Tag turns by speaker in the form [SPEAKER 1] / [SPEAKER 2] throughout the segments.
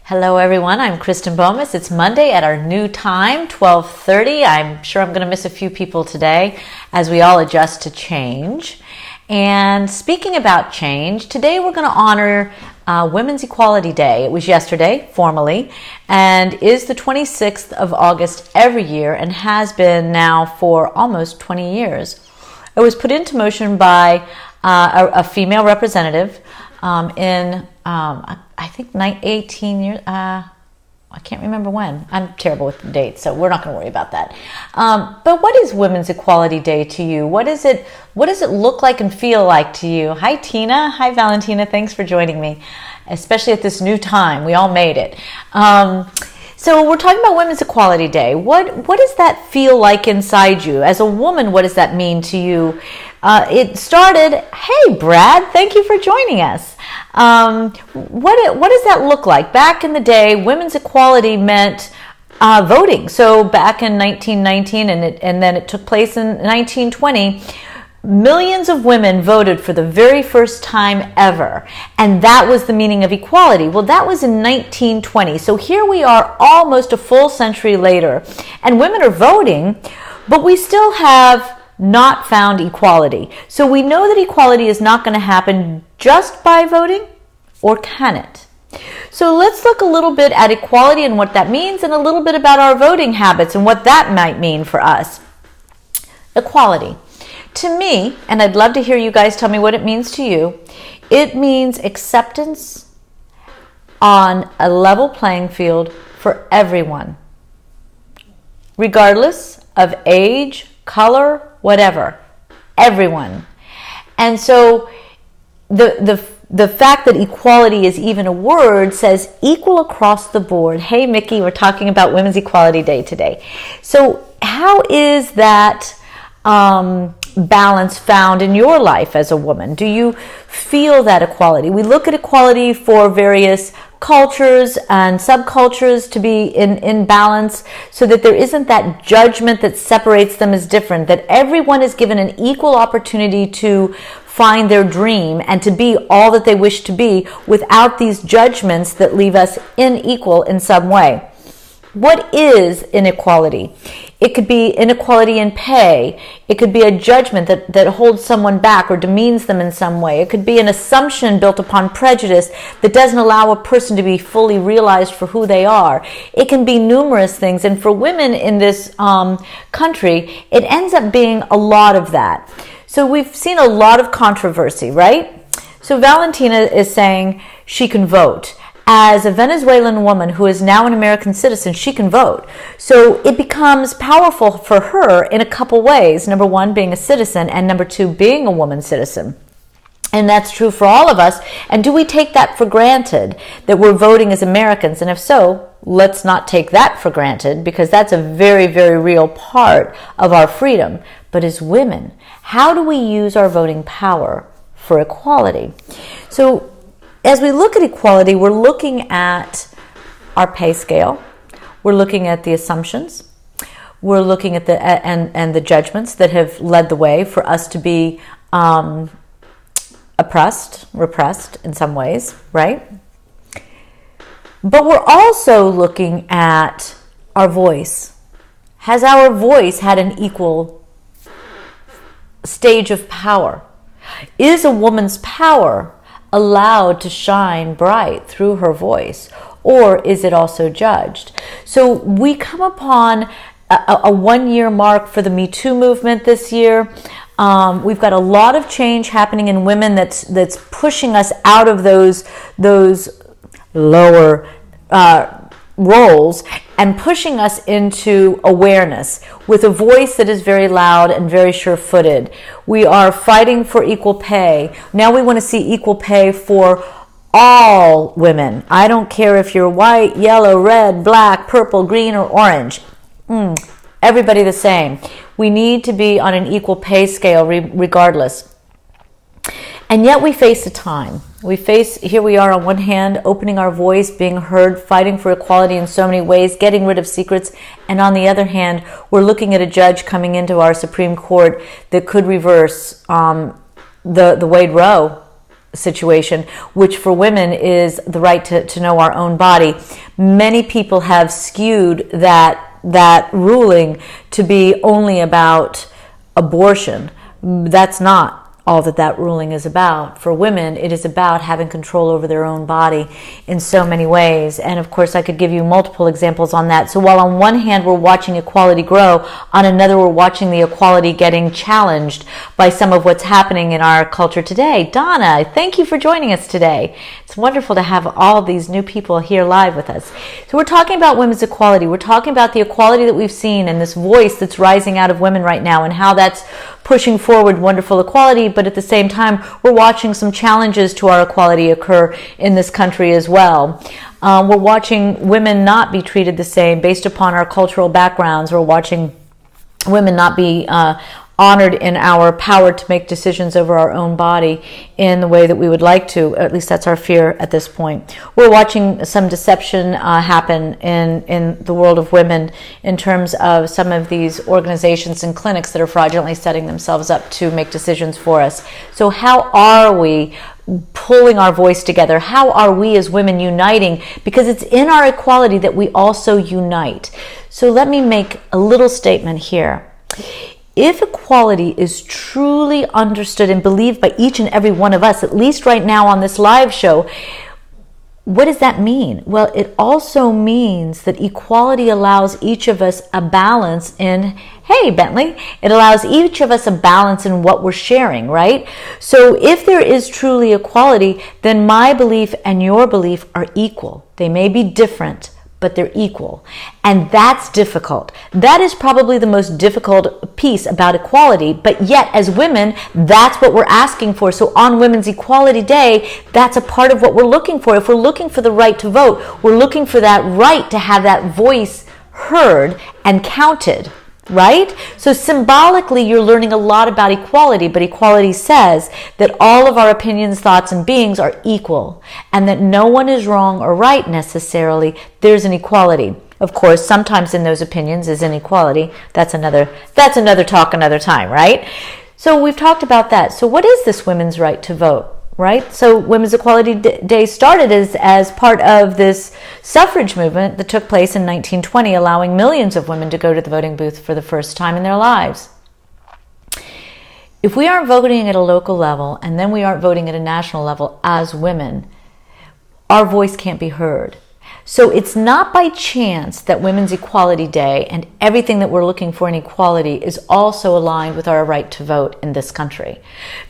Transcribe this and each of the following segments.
[SPEAKER 1] Hello everyone, I'm Kristen Bomas. It's Monday at our new time, 12:30. I'm sure I'm going to miss a few people today as we all adjust to change. And speaking about change, today we're going to honor Women's Equality Day. It was yesterday, formally, and is the 26th of August every year and has been now for almost 20 years. It was put into motion by a female representative I think 18 years, I can't remember when. I'm terrible with the dates, so we're not going to worry about that. But what is Women's Equality Day to you? What does it look like and feel like to you? Hi, Tina. Hi, Valentina. Thanks for joining me, especially at this new time. We all made it. So we're talking about Women's Equality Day. What does that feel like inside you? As a woman, what does that mean to you? It started, hey, Brad, thank you for joining us. What does that look like? Back in the day, women's equality meant voting. So back in 1919, and then it took place in 1920, millions of women voted for the very first time ever. And that was the meaning of equality. Well, that was in 1920. So here we are almost a full century later. And women are voting, but we still have not found equality. So we know that equality is not going to happen just by voting, or can it? So let's look a little bit at equality and what that means, and a little bit about our voting habits and what that might mean for us. Equality. To me, and I'd love to hear you guys tell me what it means to you, it means acceptance on a level playing field for everyone, regardless of age, color, whatever, everyone. And so the fact that equality is even a word says equal across the board. Hey, Mickey, we're talking about Women's Equality Day today. So how is that balance found in your life as a woman? Do you feel that equality? We look at equality for various cultures and subcultures to be in balance, so that there isn't that judgment that separates them as different, that everyone is given an equal opportunity to find their dream and to be all that they wish to be without these judgments that leave us unequal in some way. What is inequality? It could be inequality in pay. It could be a judgment that holds someone back or demeans them in some way. It could be an assumption built upon prejudice that doesn't allow a person to be fully realized for who they are. It can be numerous things. And for women in this country, it ends up being a lot of that. So we've seen a lot of controversy, right? So Valentina is saying she can vote. As a Venezuelan woman who is now an American citizen, she can vote. So it becomes powerful for her in a couple ways. Number one, being a citizen, and number two, being a woman citizen. And that's true for all of us. And do we take that for granted, that we're voting as Americans? And if so, let's not take that for granted, because that's a very, very real part of our freedom. But as women, how do we use our voting power for equality? So as we look at equality, we're looking at our pay scale. We're looking at the assumptions. We're looking at the judgments that have led the way for us to be oppressed, repressed in some ways, right? But we're also looking at our voice. Has our voice had an equal stage of power? Is a woman's power allowed to shine bright through her voice, or is it also judged? So we come upon a 1-year mark for the Me Too movement this year. We've got a lot of change happening in women that's pushing us out of those lower roles and pushing us into awareness with a voice that is very loud and very sure-footed. We are fighting for equal pay. Now we want to see equal pay for all women. I don't care if you're white, yellow, red, black, purple, green, or orange. Everybody the same. We need to be on an equal pay scale regardless. And yet we face a time. Here we are on one hand, opening our voice, being heard, fighting for equality in so many ways, getting rid of secrets. And on the other hand, we're looking at a judge coming into our Supreme Court that could reverse the Wade Roe situation, which for women is the right to know our own body. Many people have skewed that ruling to be only about abortion. That's not all that ruling is about. For women, it is about having control over their own body in so many ways. And of course, I could give you multiple examples on that. So while on one hand, we're watching equality grow, on another, we're watching the equality getting challenged by some of what's happening in our culture today. Donna, thank you for joining us today. It's wonderful to have all these new people here live with us. So we're talking about women's equality. We're talking about the equality that we've seen and this voice that's rising out of women right now and how that's pushing forward wonderful equality, but at the same time, we're watching some challenges to our equality occur in this country as well. We're watching women not be treated the same based upon our cultural backgrounds. We're watching women not be honored in our power to make decisions over our own body in the way that we would like to. At least that's our fear at this point. We're watching some deception happen in the world of women in terms of some of these organizations and clinics that are fraudulently setting themselves up to make decisions for us. So how are we pulling our voice together? How are we as women uniting? Because it's in our equality that we also unite. So let me make a little statement here. If equality is truly understood and believed by each and every one of us, at least right now on this live show, what does that mean? Well, it also means that equality allows each of us a balance in, hey, Bentley, it allows each of us a balance in what we're sharing, right? So if there is truly equality, then my belief and your belief are equal. They may be different, but they're equal. And that's difficult. That is probably the most difficult piece about equality, but yet as women, that's what we're asking for. So on Women's Equality Day, that's a part of what we're looking for. If we're looking for the right to vote, we're looking for that right to have that voice heard and counted, right? So symbolically, you're learning a lot about equality, but equality says that all of our opinions, thoughts, and beings are equal, and that no one is wrong or right necessarily. There's an equality. Of course, sometimes in those opinions is inequality. That's another talk another time, right? So we've talked about that. So what is this women's right to vote? Right? So Women's Equality Day started as part of this suffrage movement that took place in 1920, allowing millions of women to go to the voting booth for the first time in their lives. If we aren't voting at a local level and then we aren't voting at a national level as women, our voice can't be heard. So it's not by chance that Women's Equality Day and everything that we're looking for in equality is also aligned with our right to vote in this country.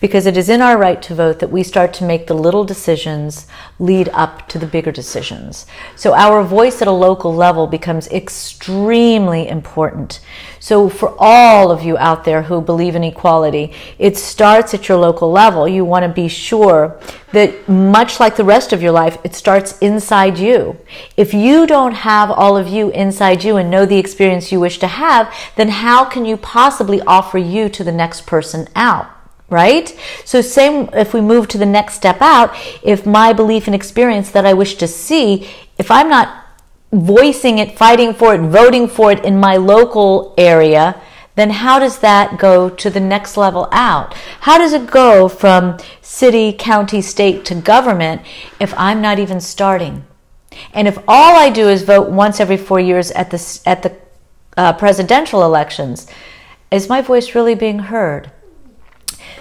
[SPEAKER 1] Because it is in our right to vote that we start to make the little decisions lead up to the bigger decisions. So our voice at a local level becomes extremely important. So for all of you out there who believe in equality, it starts at your local level. You want to be sure that much like the rest of your life, it starts inside you. If you don't have all of you inside you and know the experience you wish to have, then how can you possibly offer you to the next person out? Right? So same if we move to the next step out, if my belief and experience that I wish to see, if I'm not voicing it, fighting for it, voting for it in my local area, then how does that go to the next level out? How does it go from city, county, state to government if I'm not even starting? And if all I do is vote once every 4 years at the presidential elections, is my voice really being heard?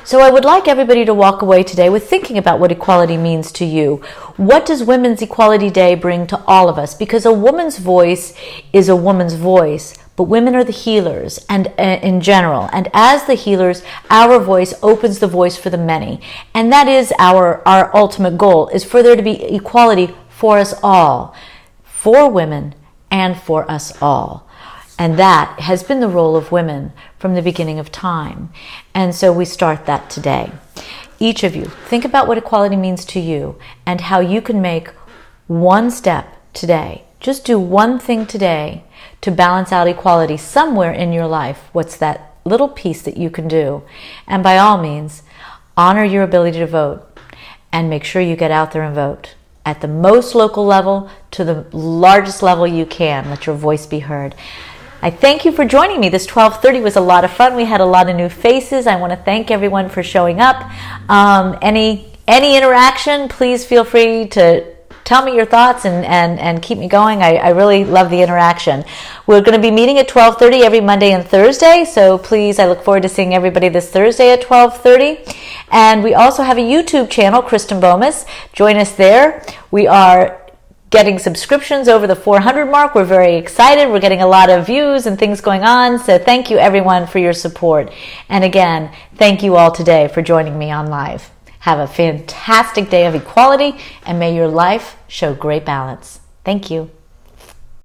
[SPEAKER 1] So I would like everybody to walk away today with thinking about what equality means to you. What does Women's Equality Day bring to all of us? Because a woman's voice is a woman's voice, but women are the healers and in general. And as the healers, our voice opens the voice for the many. And that is our ultimate goal, is for there to be equality for us all, for women and for us all. And that has been the role of women from the beginning of time. And so we start that today. Each of you, think about what equality means to you and how you can make one step today. Just do one thing today to balance out equality somewhere in your life. What's that little piece that you can do? And by all means, honor your ability to vote and make sure you get out there and vote at the most local level to the largest level you can. Let your voice be heard. I thank you for joining me. This 12:30 was a lot of fun. We had a lot of new faces. I want to thank everyone for showing up. Any Any interaction, please feel free to tell me your thoughts and keep me going. I really love the interaction. We're going to be meeting at 12:30 every Monday and Thursday, so please, I look forward to seeing everybody this Thursday at 12:30. And we also have a YouTube channel, Kristen Bomas. Join us there. We are getting subscriptions over the 400 mark. We're very excited. We're getting a lot of views and things going on. So thank you everyone for your support. And again, thank you all today for joining me on live. Have a fantastic day of equality, and may your life show great balance. Thank you.